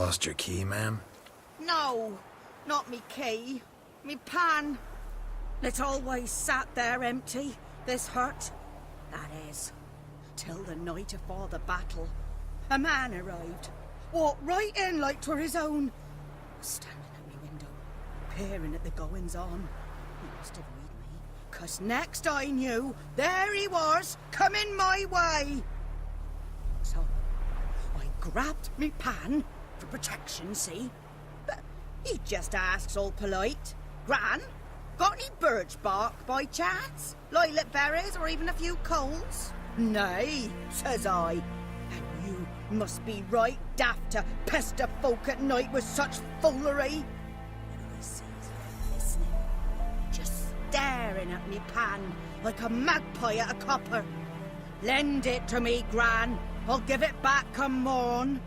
Lost your key, ma'am? No, not me key. Me pan. It's always sat there empty, this hut. That is, till the night afore the battle. A man arrived. Walked right in like 'twere his own. Standing at me window, peering at the goings-on. He must have read me, 'cause next I knew, there he was, coming my way. So, I grabbed me pan, for protection, see? But he just asks all polite, Gran, got any birch bark by chance? Lilac berries or even a few coals? Nay, says I. And you must be right daft to pester folk at night with such foolery. And I sees her listening, just staring at me pan like a magpie at a copper. Lend it to me, Gran. I'll give it back come morn.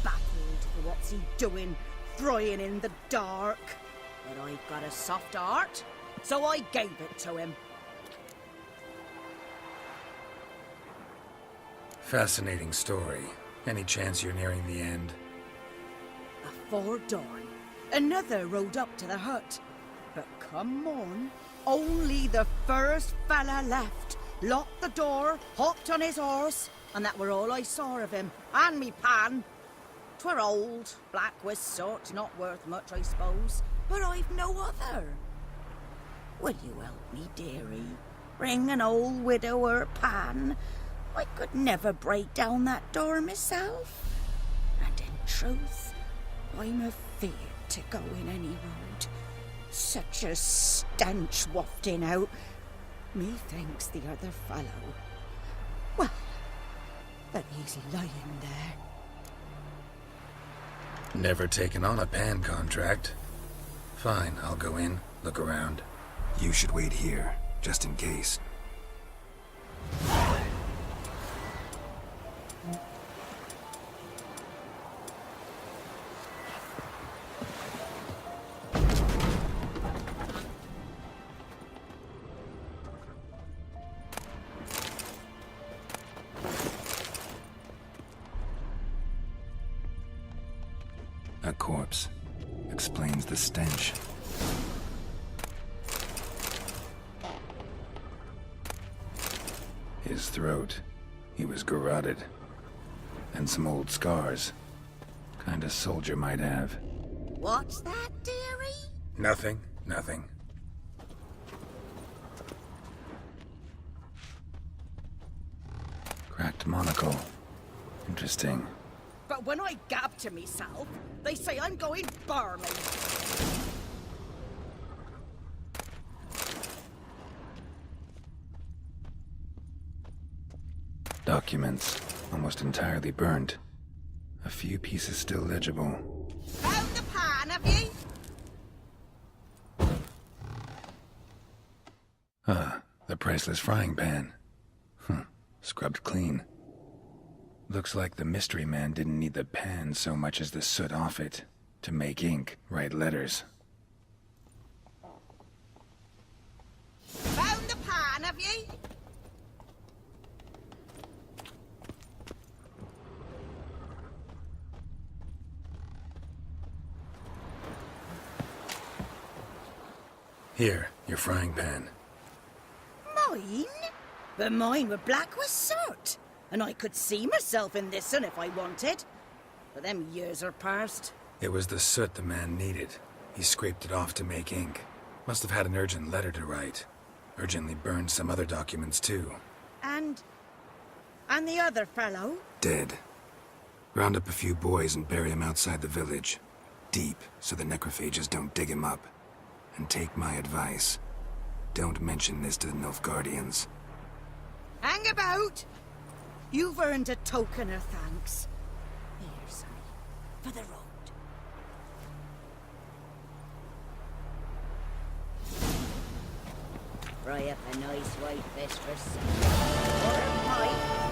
Baffled for what's he doing, frying in the dark. But I've got a soft heart, so I gave it to him. Fascinating story. Any chance you're nearing the end? Afore dawn, another rode up to the hut. But come morn, only the first fella left. Locked the door, hopped on his horse, and that were all I saw of him, and me pan. 'Twere old, black with soot, not worth much, I suppose, but I've no other. Will you help me, dearie? Bring an old widower pan. I could never break down that door myself. And in truth, I'm afeard to go in any road. Such a stench wafting out. Methinks the other fellow, well, that he's lying there. Never taken on a pan contract. Fine, I'll go in, look around. You should wait here, just in case. A corpse. Explains the stench. His throat. He was garroted. And some old scars. Kind of soldier might have. What's that, dearie? Nothing. Cracked monocle. Interesting. But when I gab to myself, they say I'm going barmy. Documents. Almost entirely burnt. A few pieces still legible. Found the pan, have ye? Ah, the priceless frying pan. Scrubbed clean. Looks like the mystery man didn't need the pan so much as the soot off it. To make ink, write letters. Found the pan, have ye? Here, your frying pan. Mine? But mine were black with soot. And I could see myself in this one if I wanted. But them years are past. It was the soot the man needed. He scraped it off to make ink. Must have had an urgent letter to write. Urgently burned some other documents too. And the other fellow? Dead. Round up a few boys and bury him outside the village. Deep, so the necrophages don't dig him up. And take my advice. Don't mention this to the Nilfgaardians. Hang about! You've earned a token of thanks. Here, sonny, for the road. Fry up a nice white fish for supper. Or a pie.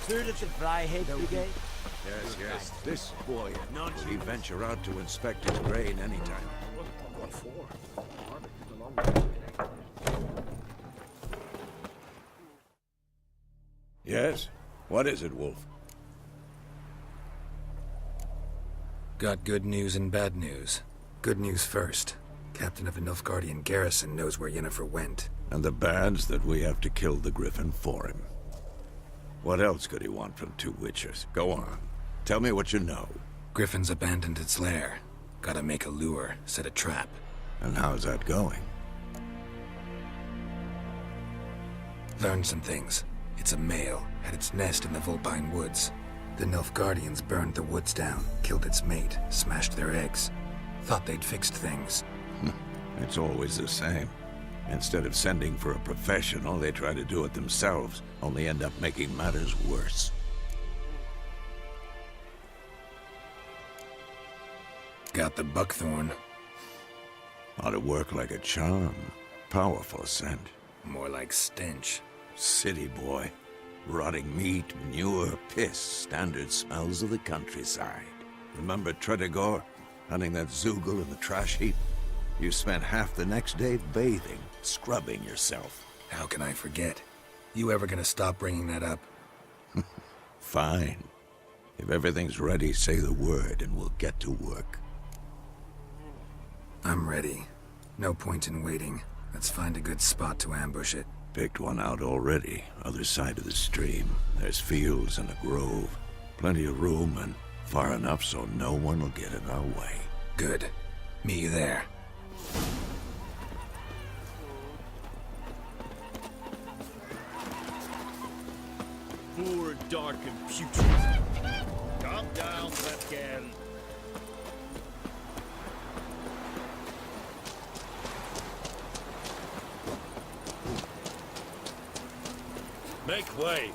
food at the Flyhead Brigade? Yes, yes. This boy, will he venture out to inspect his grain anytime? What for? Yes? What is it, Wolf? Got good news and bad news. Good news first. Captain of the Nilfgaardian garrison knows where Yennefer went. And the bad's that we have to kill the Griffin for him. What else could he want from two witchers? Go on. Tell me what you know. Griffin's abandoned its lair. Gotta make a lure, set a trap. And how's that going? Learned some things. It's a male, had its nest in the Vulpine Woods. The Nilfgaardians burned the woods down, killed its mate, smashed their eggs. Thought they'd fixed things. It's always the same. Instead of sending for a professional, they try to do it themselves, only end up making matters worse. Got the buckthorn. Ought to work like a charm. Powerful scent. More like stench. City boy. Rotting meat, manure, piss, standard smells of the countryside. Remember Tredegor? Hunting that Zoogle in the trash heap? You spent half the next day bathing, scrubbing yourself. How can I forget? You ever gonna stop bringing that up? Fine. If everything's ready, say the word and we'll get to work. I'm ready. No point in waiting. Let's find a good spot to ambush it. Picked one out already, other side of the stream. There's fields and a grove. Plenty of room and far enough so no one will get in our way. Good. Meet you there. Poor, dark, and putrid. Calm down, Letgan. Make way.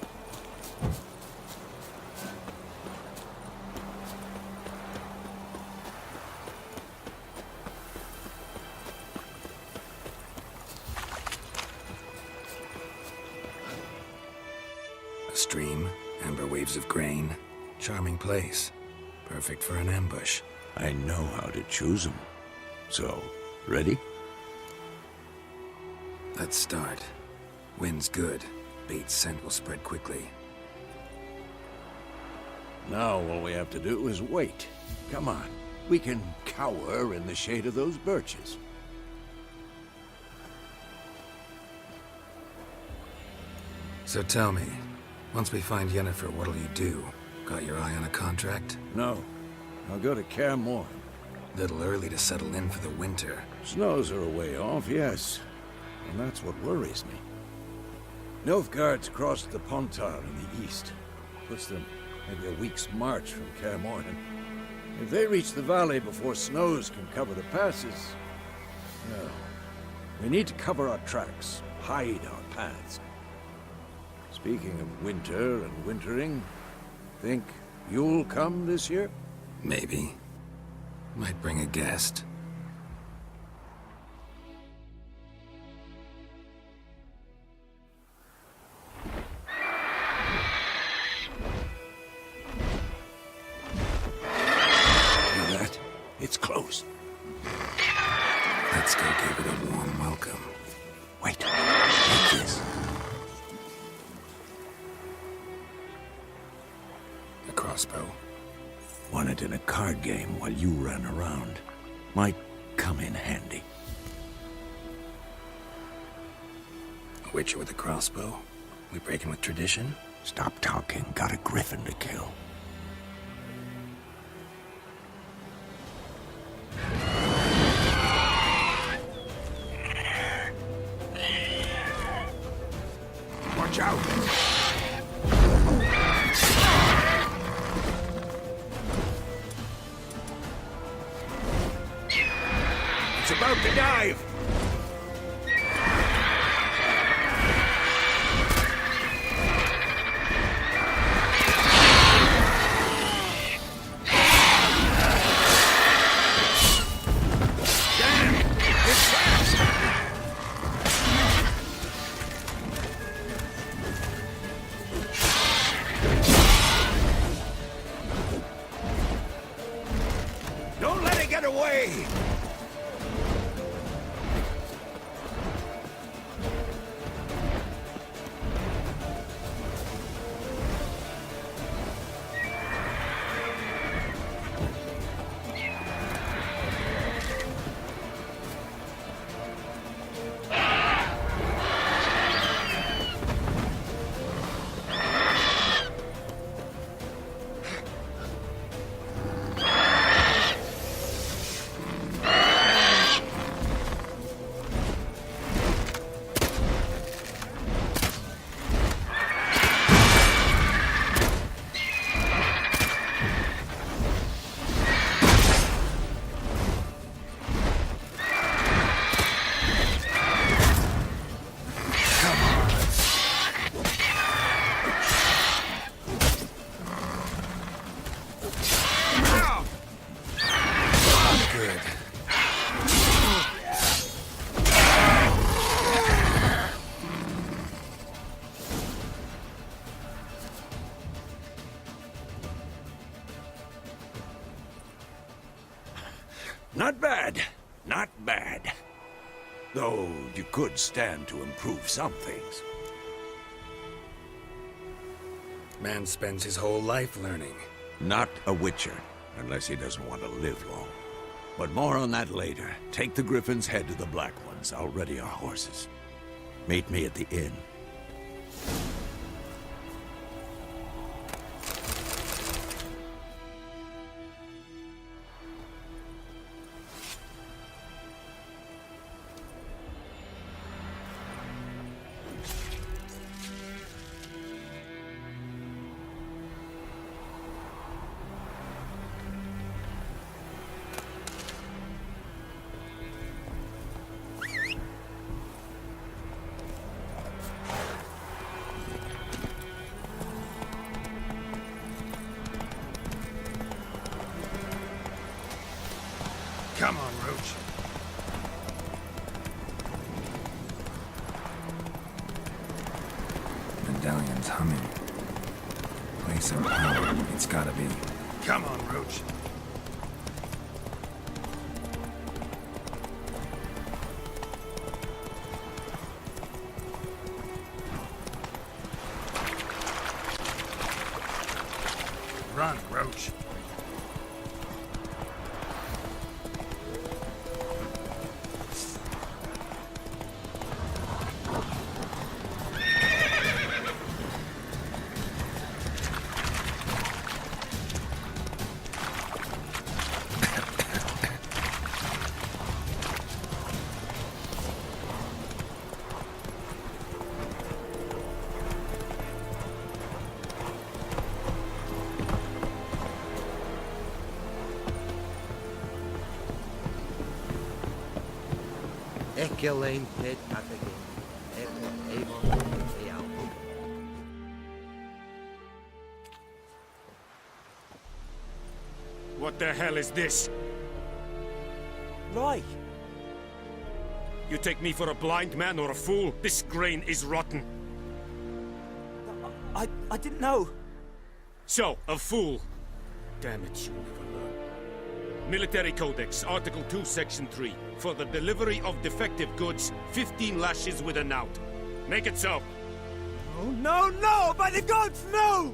A stream, amber waves of grain. Charming place. Perfect for an ambush. I know how to choose them. So, ready? Let's start. Wind's good. Bait's scent will spread quickly. Now all we have to do is wait. Come on. We can cower in the shade of those birches. So tell me, once we find Yennefer, what'll you do? Got your eye on a contract? No. I'll go to Kaer Morhen. Little early to settle in for the winter. Snows are a way off, yes. And that's what worries me. Nilfgaard's crossed the Pontar in the east. Puts them maybe a week's march from Kaer Morhen. If they reach the valley before snows can cover the passes, well, we need to cover our tracks, hide our paths. Speaking of winter and wintering, think you'll come this year? Maybe. Might bring a guest. Hear that? It's close. Let's go give it a warm welcome. Wait, like this. A crossbow. Won it in a card game while you ran around. Might come in handy. A witcher with a crossbow? We breaking with tradition? Stop talking. Got a griffin to kill. Watch out! It's about to dive! Damn! It's fast! Get away! Good. Not bad. Not bad. Though you could stand to improve some things. Man spends his whole life learning. Not a witcher, unless he doesn't want to live long. But more on that later. Take the Griffin's head to the Black Ones. I'll ready our horses. Meet me at the inn. Come on, Roach. Medallion's humming. Place of power. It's gotta be. Come on, Roach. Run, Roach. Echelane Pet Patagin. Avon Real. What the hell is this? Right. You take me for a blind man or a fool? This grain is rotten. I didn't know. So, a fool. Damn it, you never learn. Military Codex, Article 2, Section 3. For the delivery of defective goods, 15 lashes with a knout. Make it so. Oh, no, no! By the gods, no!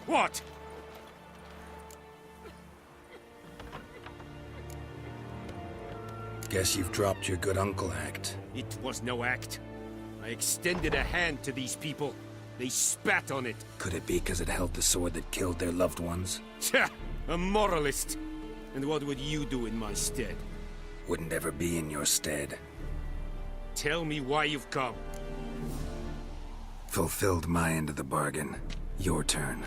What? Guess you've dropped your good uncle act. It was no act. I extended a hand to these people. They spat on it. Could it be because it held the sword that killed their loved ones? Tja, a moralist. And what would you do in my stead? Wouldn't ever be in your stead. Tell me why you've come. Fulfilled my end of the bargain. Your turn.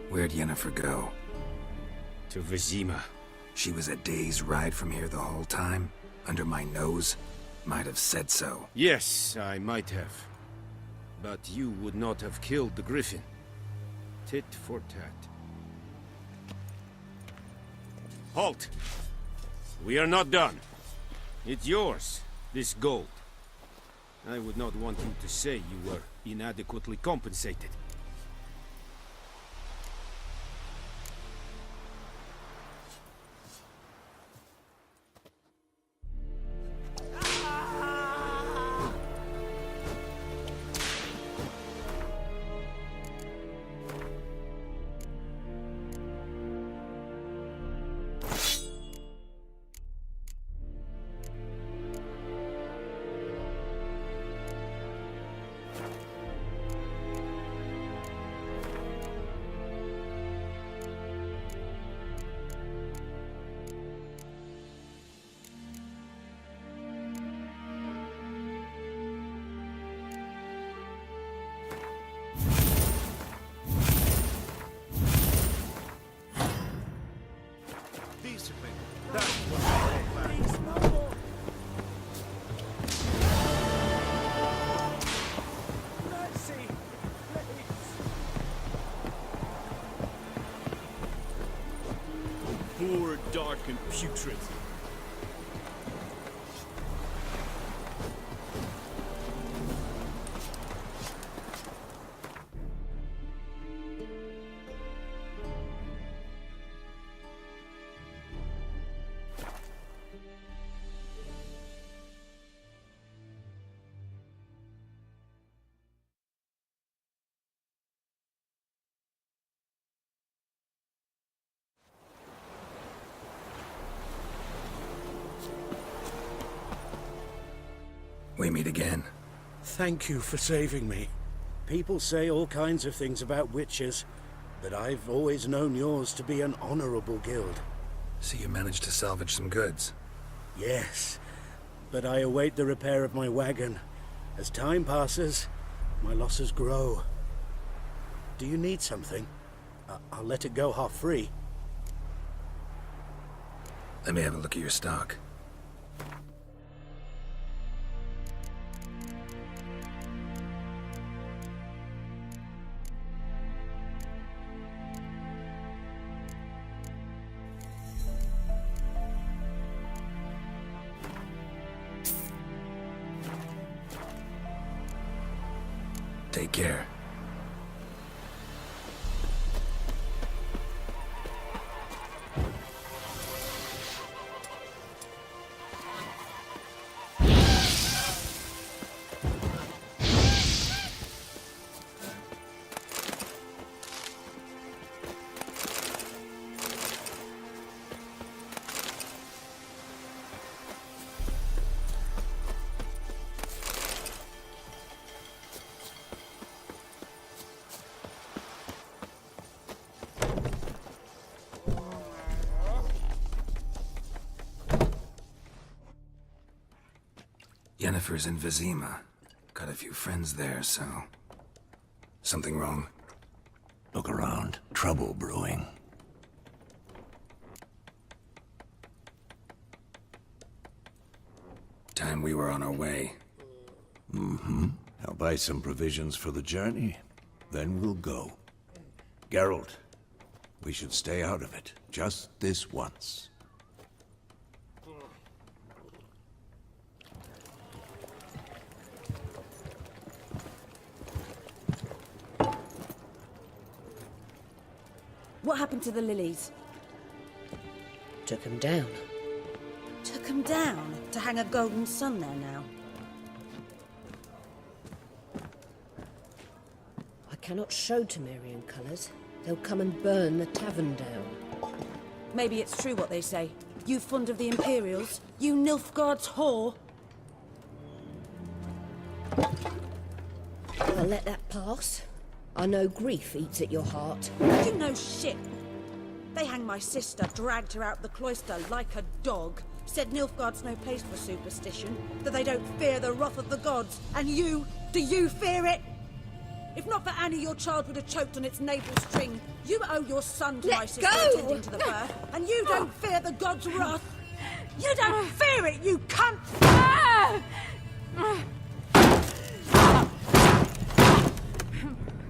Where'd Yennefer go? To Vizima. She was a day's ride from here the whole time? Under my nose? Might have said so. Yes, I might have. But you would not have killed the Griffin. Tit for tat. Halt! We are not done. It's yours, this gold. I would not want you to say you were inadequately compensated. Poor, dark, and putrid. We meet again. Thank you for saving me. People say all kinds of things about witches, but I've always known yours to be an honorable guild. So you managed to salvage some goods. Yes, but I await the repair of my wagon. As time passes, my losses grow. Do you need something? I'll let it go half-free. Let me have a look at your stock. Take care. Yennefer's in Vizima. Got a few friends there, so... Something wrong? Look around. Trouble brewing. Time we were on our way. I'll buy some provisions for the journey, then we'll go. Geralt, we should stay out of it, just this once. What happened to the lilies? Took him down. Took 'em down to hang a golden sun there now. I cannot show Temerian colours. They'll come and burn the tavern down. Maybe it's true what they say. You fond of the Imperials? You Nilfgaard's whore? I'll let that pass. I know grief eats at your heart. You know shit. They hanged my sister, dragged her out the cloister like a dog. Said Nilfgaard's no place for superstition, that they don't fear the wrath of the gods. And you, do you fear it? If not for Annie, your child would have choked on its navel string. You owe your son to my sister attending to the birth, and you don't fear the gods' wrath. You don't fear it, you cunt!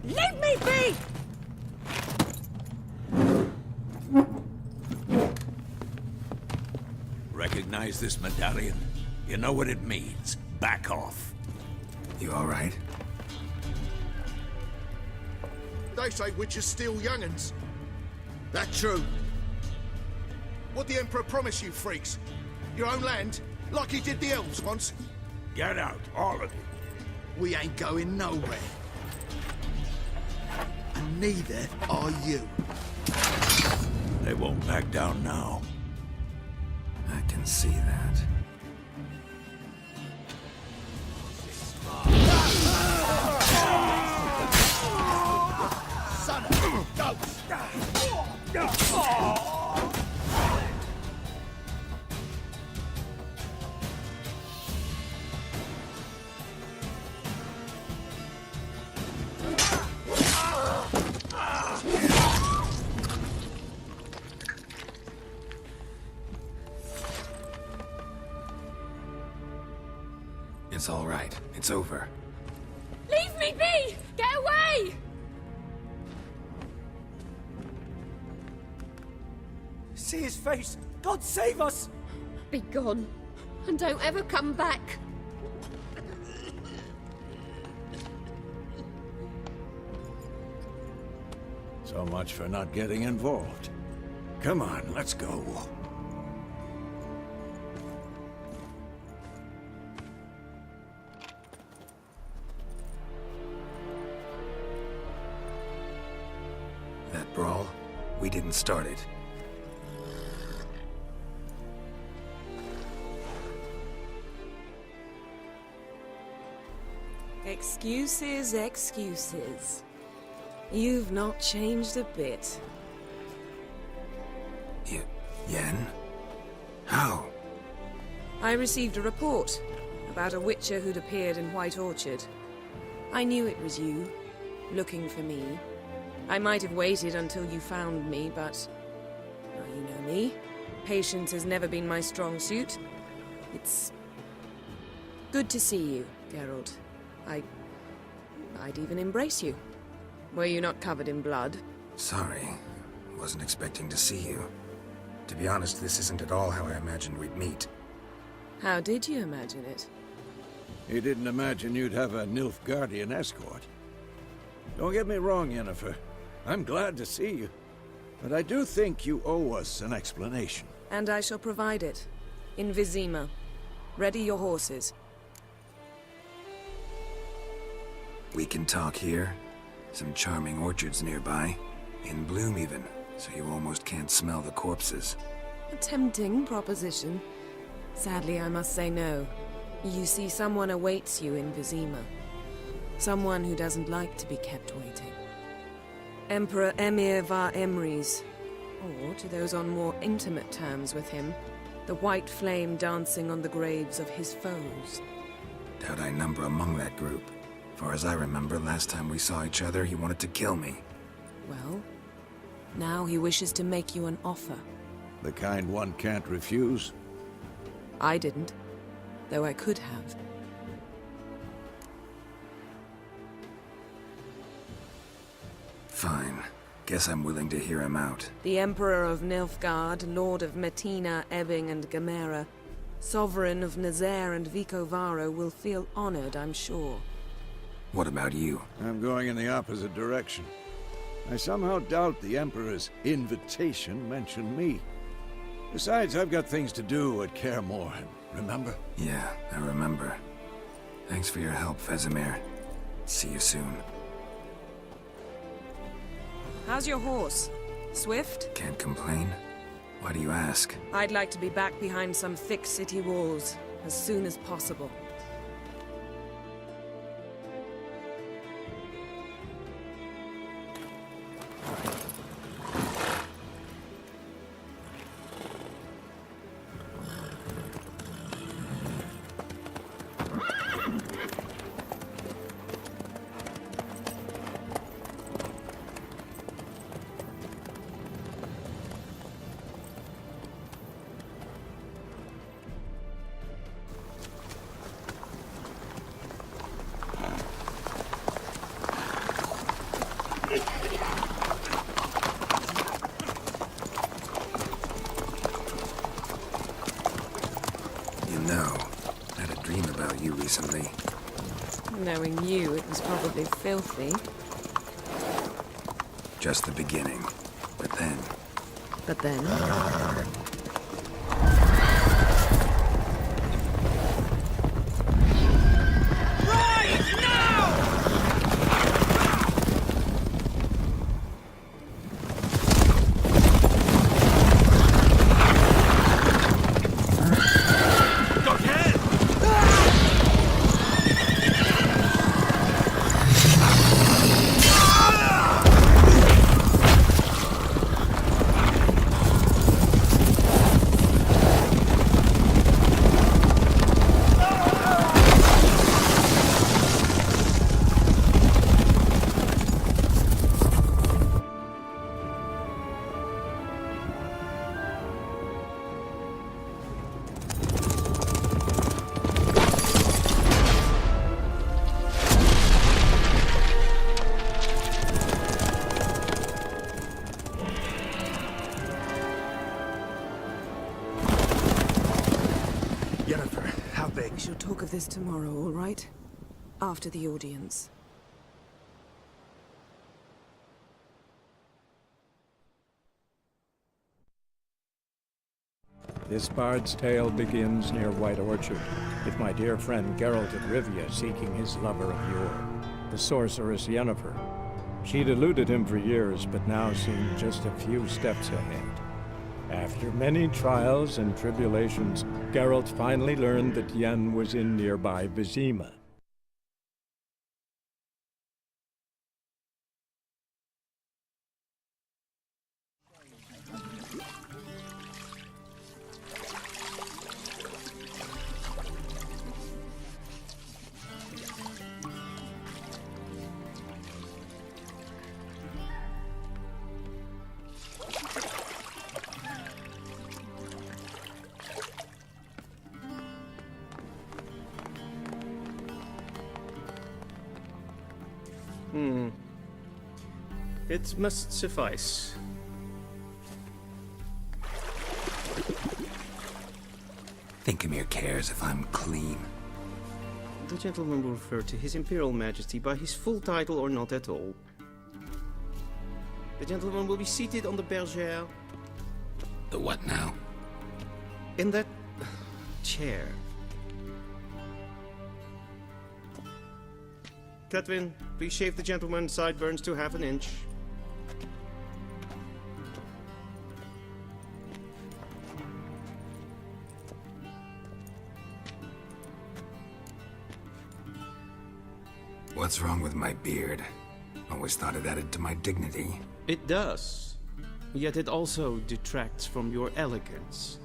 Leave me be! Recognize this medallion? You know what it means. Back off. You all right? They say witches steal young'uns. That true? What the Emperor promise you, freaks? Your own land? Like he did the elves once? Get out, all of you. We ain't going nowhere. And neither are you. They won't back down now. I can see that. Son of a ghost! It's all right. It's over. Leave me be! Get away! See his face! God save us! Be gone, and don't ever come back. So much for not getting involved. Come on, let's go. That brawl, we didn't start it. Excuses, excuses. You've not changed a bit. Yen? How? I received a report about a witcher who'd appeared in White Orchard. I knew it was you, looking for me. I might have waited until you found me, but... well, you know me. Patience has never been my strong suit. It's... good to see you, Geralt. I'd even embrace you. Were you not covered in blood? Sorry. Wasn't expecting to see you. To be honest, this isn't at all how I imagined we'd meet. How did you imagine it? You didn't imagine you'd have a Nilfgaardian escort. Don't get me wrong, Yennefer. I'm glad to see you. But I do think you owe us an explanation. And I shall provide it. In Vizima. Ready your horses. We can talk here. Some charming orchards nearby. In bloom even, so you almost can't smell the corpses. A tempting proposition. Sadly, I must say no. You see, someone awaits you in Vizima. Someone who doesn't like to be kept waiting. Emperor Emir var Emrys. Or, to those on more intimate terms with him, the white flame dancing on the graves of his foes. Doubt I number among that group. Far as I remember, last time we saw each other, he wanted to kill me. Well, now he wishes to make you an offer. The kind one can't refuse? I didn't, though I could have. Fine. Guess I'm willing to hear him out. The Emperor of Nilfgaard, Lord of Metina, Ebbing and Gamera, Sovereign of Nazaire and Vicovaro will feel honored, I'm sure. What about you? I'm going in the opposite direction. I somehow doubt the Emperor's invitation mentioned me. Besides, I've got things to do at Kaer Morhen, remember? Yeah, I remember. Thanks for your help, Vesemir. See you soon. How's your horse? Swift? Can't complain. Why do you ask? I'd like to be back behind some thick city walls as soon as possible. You know, I had a dream about you recently. Knowing you, it was probably filthy. Just the beginning. But then... But then... We shall talk of this tomorrow, all right? After the audience. This bard's tale begins near White Orchard, with my dear friend Geralt of Rivia seeking his lover of yore, the sorceress Yennefer. She'd eluded him for years, but now seemed just a few steps ahead. After many trials and tribulations, Geralt finally learned that Yen was in nearby Vizima. It must suffice. Thinkamere cares if I'm clean. The gentleman will refer to His Imperial Majesty by his full title or not at all. The gentleman will be seated on the bergère. The what now? In that chair. Catwin, please shave the gentleman's sideburns to half an inch. What's wrong with my beard? Always thought it added to my dignity. It does. Yet it also detracts from your elegance.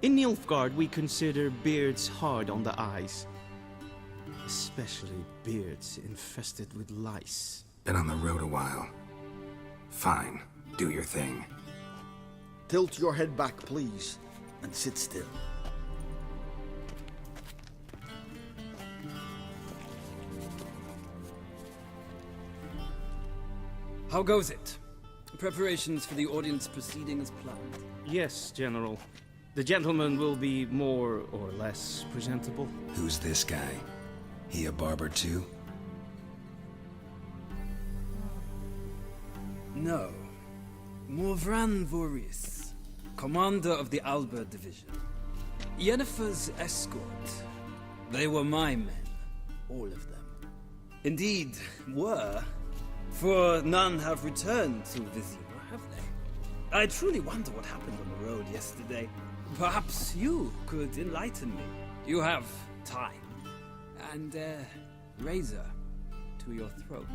In Nilfgaard, we consider beards hard on the eyes. Especially beards infested with lice. Been on the road a while. Fine. Do your thing. Tilt your head back, please, and sit still. How goes it? Preparations for the audience proceeding as planned? Yes, General. The gentleman will be more or less presentable. Who's this guy? He a barber too? No. Morvran Voorhis, commander of the Alba Division. Yennefer's escort. They were my men. All of them. Indeed, were. For none have returned to Vizima, have they? I truly wonder what happened on the road yesterday. Perhaps you could enlighten me. You have time. And a razor to your throat.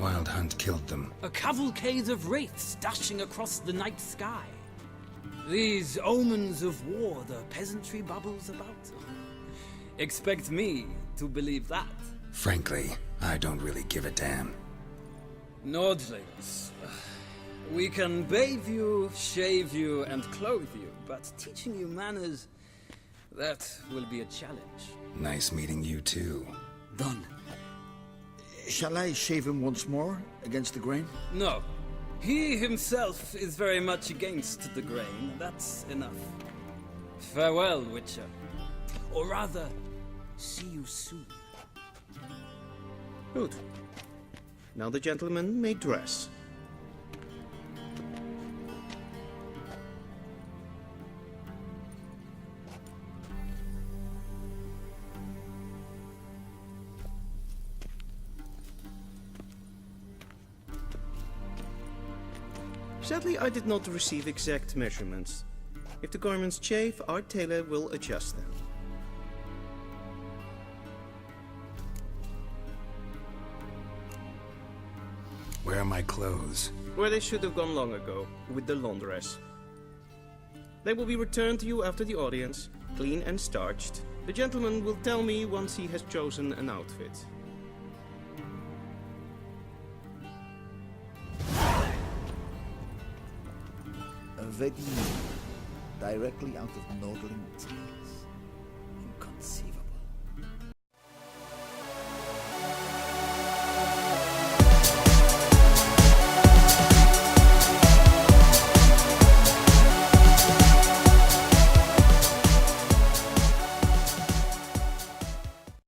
Wild Hunt killed them. A cavalcade of wraiths dashing across the night sky. These omens of war the peasantry bubbles about. Expect me to believe that. Frankly, I don't really give a damn. Nordlings. We can bathe you, shave you, and clothe you, but teaching you manners, that will be a challenge. Nice meeting you too. Done. Shall I shave him once more, against the grain? No. He himself is very much against the grain. That's enough. Farewell, Witcher. Or rather, see you soon. Good. Now the gentleman may dress. Sadly, I did not receive exact measurements. If the garments chafe, our tailor will adjust them. Where are my clothes? Where they should have gone long ago, with the laundress. They will be returned to you after the audience, clean and starched. The gentleman will tell me once he has chosen an outfit. Vedi, directly out of Nordling tea.